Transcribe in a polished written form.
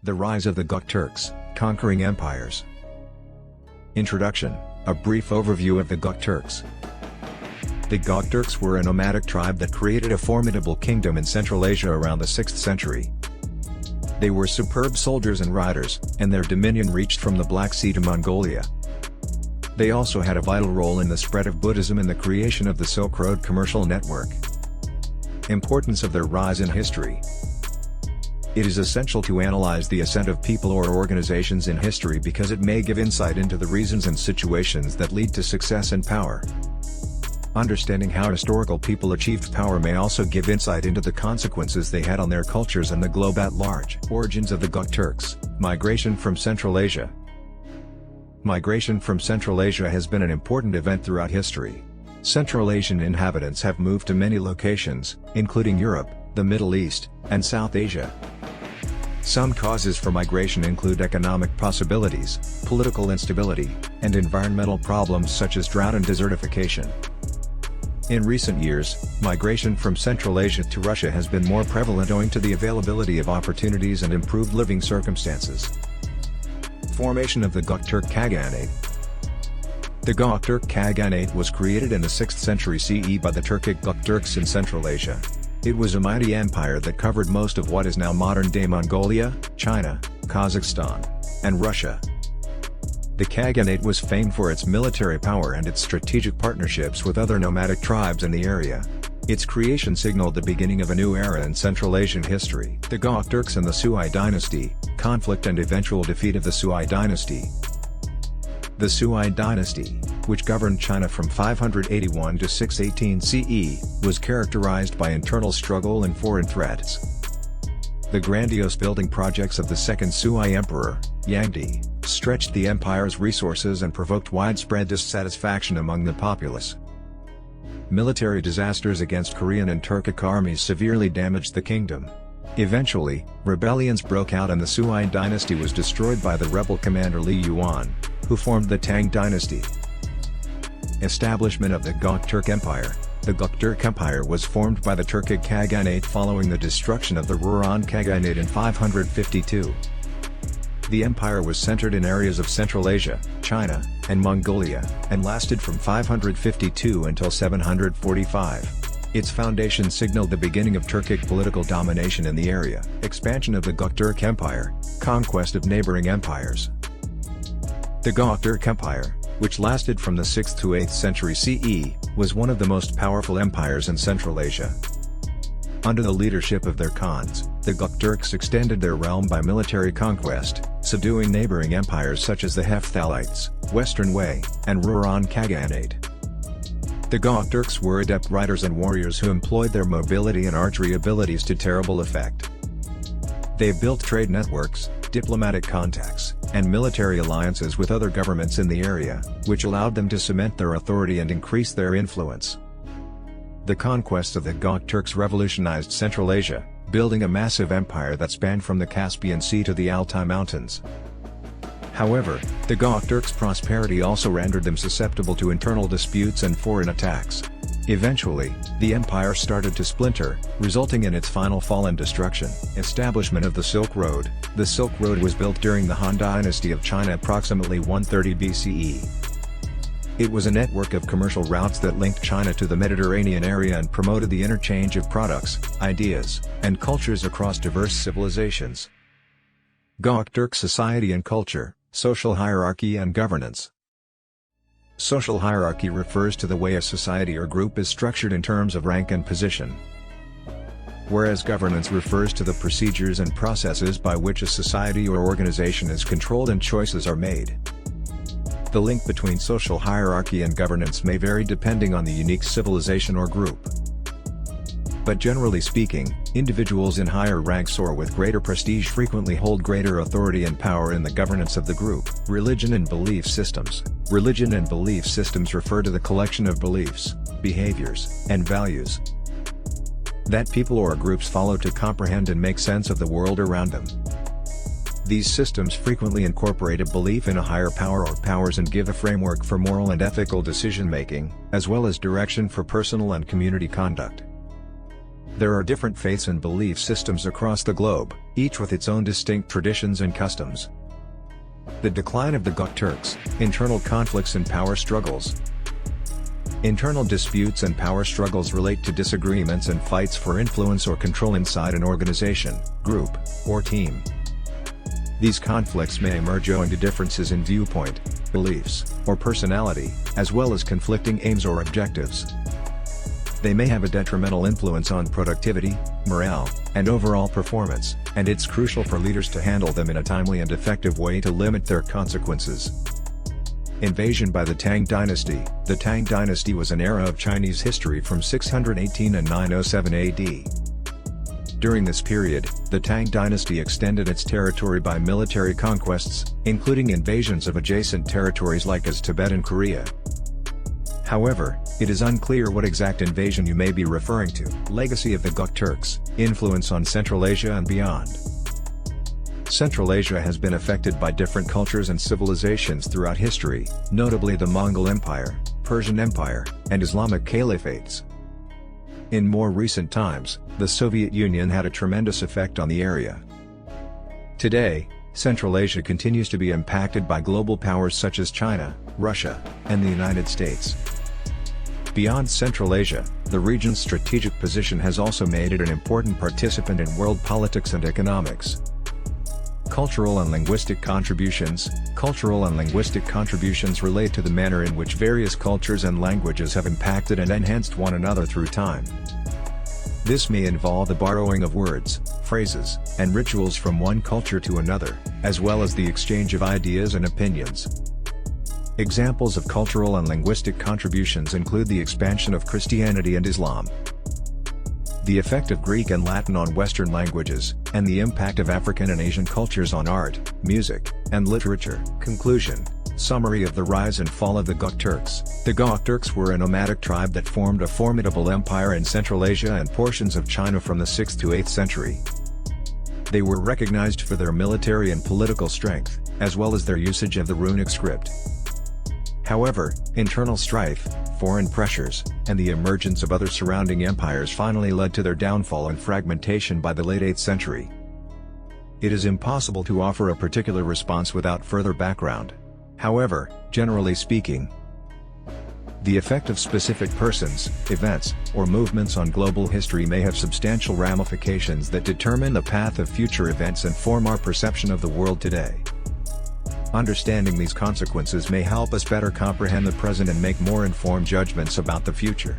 The Rise of the Gokturks, Conquering Empires. Introduction, a brief overview of the Gokturks. The Gokturks were a nomadic tribe that created a formidable kingdom in Central Asia around the 6th century. They were superb soldiers and riders, and their dominion reached from the Black Sea to Mongolia. They also had a vital role in the spread of Buddhism and the creation of the Silk Road commercial network. Importance of their rise in history. It is essential to analyze the ascent of people or organizations in history because it may give insight into the reasons and situations that lead to success and power. Understanding how historical people achieved power may also give insight into the consequences they had on their cultures and the globe at large. Origins of the Gokturks, migration from Central Asia. Migration from Central Asia has been an important event throughout history. Central Asian inhabitants have moved to many locations, including Europe, the Middle East, and South Asia. Some causes for migration include economic possibilities, political instability, and environmental problems such as drought and desertification. In recent years, migration from Central Asia to Russia has been more prevalent owing to the availability of opportunities and improved living circumstances. Formation of the Gokturk Khaganate. The Gokturk Khaganate was created in the 6th century CE by the Turkic Gokturks in Central Asia. It was a mighty empire that covered most of what is now modern-day Mongolia, China, Kazakhstan, and Russia. The Khaganate was famed for its military power and its strategic partnerships with other nomadic tribes in the area. Its creation signaled the beginning of a new era in Central Asian history. The Gokturks and the Sui dynasty, conflict and eventual defeat of the Sui dynasty. The Sui dynasty, which governed China from 581 to 618 CE, was characterized by internal struggle and foreign threats. The grandiose building projects of the second Sui emperor, Yangdi, stretched the empire's resources and provoked widespread dissatisfaction among the populace. Military disasters against Korean and Turkic armies severely damaged the kingdom. Eventually, rebellions broke out and the Sui dynasty was destroyed by the rebel commander Li Yuan, who formed the Tang dynasty. Establishment of the Gokturk Empire. The Gokturk Empire was formed by the Turkic Khaganate following the destruction of the Rouran Khaganate in 552. The empire was centered in areas of Central Asia, China, and Mongolia, and lasted from 552 until 745. Its foundation signaled the beginning of Turkic political domination in the area. Expansion of the Gokturk Empire, conquest of neighboring empires. The Gokturk Empire, which lasted from the 6th to 8th century CE, was one of the most powerful empires in Central Asia. Under the leadership of their Khans, the Gokturks extended their realm by military conquest, subduing neighboring empires such as the Hephthalites, Western Wei, and Rouran Khaganate. The Gokturks were adept riders and warriors who employed their mobility and archery abilities to terrible effect. They built trade networks, diplomatic contacts, and military alliances with other governments in the area, which allowed them to cement their authority and increase their influence. The conquest of the Gokturks revolutionized Central Asia, building a massive empire that spanned from the Caspian Sea to the Altai Mountains. However, the Gokturks' prosperity also rendered them susceptible to internal disputes and foreign attacks. Eventually, the empire started to splinter, resulting in its final fall and destruction. Establishment of the Silk Road. The Silk Road was built during the Han Dynasty of China approximately 130 BCE. It was a network of commercial routes that linked China to the Mediterranean area and promoted the interchange of products, ideas, and cultures across diverse civilizations. Gokturk society and culture, social hierarchy and governance. Social hierarchy refers to the way a society or group is structured in terms of rank and position, whereas governance refers to the procedures and processes by which a society or organization is controlled and choices are made. The link between social hierarchy and governance may vary depending on the unique civilization or group. But generally speaking, individuals in higher ranks or with greater prestige frequently hold greater authority and power in the governance of the group. Religion and belief systems. Religion and belief systems refer to the collection of beliefs, behaviors, and values that people or groups follow to comprehend and make sense of the world around them. These systems frequently incorporate a belief in a higher power or powers and give a framework for moral and ethical decision-making, as well as direction for personal and community conduct. There are different faiths and belief systems across the globe, each with its own distinct traditions and customs. The decline of the Gokturks, internal conflicts and power struggles. Internal disputes and power struggles relate to disagreements and fights for influence or control inside an organization, group, or team. These conflicts may emerge owing to differences in viewpoint, beliefs, or personality, as well as conflicting aims or objectives. They may have a detrimental influence on productivity, morale, and overall performance, and it's crucial for leaders to handle them in a timely and effective way to limit their consequences. Invasion by the Tang Dynasty. The Tang Dynasty was an era of Chinese history from 618 and 907 AD. During this period, the Tang Dynasty extended its territory by military conquests, including invasions of adjacent territories like as Tibet and Korea. However, it is unclear what exact invasion you may be referring to. Legacy of the Gokturks, influence on Central Asia and beyond. Central Asia has been affected by different cultures and civilizations throughout history, notably the Mongol Empire, Persian Empire, and Islamic caliphates. In more recent times, the Soviet Union had a tremendous effect on the area. Today, Central Asia continues to be impacted by global powers such as China, Russia, and the United States. Beyond Central Asia, the region's strategic position has also made it an important participant in world politics and economics. Cultural and linguistic contributions. Cultural and linguistic contributions relate to the manner in which various cultures and languages have impacted and enhanced one another through time. This may involve the borrowing of words, phrases, and rituals from one culture to another, as well as the exchange of ideas and opinions. Examples of cultural and linguistic contributions include the expansion of Christianity and Islam, the effect of Greek and Latin on Western languages, and the impact of African and Asian cultures on art, music, and literature. Conclusion. Summary of the rise and fall of the Gokturks. The Gokturks were a nomadic tribe that formed a formidable empire in Central Asia and portions of China from the 6th to 8th century. They were recognized for their military and political strength, as well as their usage of the runic script. However, internal strife, foreign pressures, and the emergence of other surrounding empires finally led to their downfall and fragmentation by the late 8th century. It is impossible to offer a particular response without further background. However, generally speaking, the effect of specific persons, events, or movements on global history may have substantial ramifications that determine the path of future events and form our perception of the world today. Understanding these consequences may help us better comprehend the present and make more informed judgments about the future.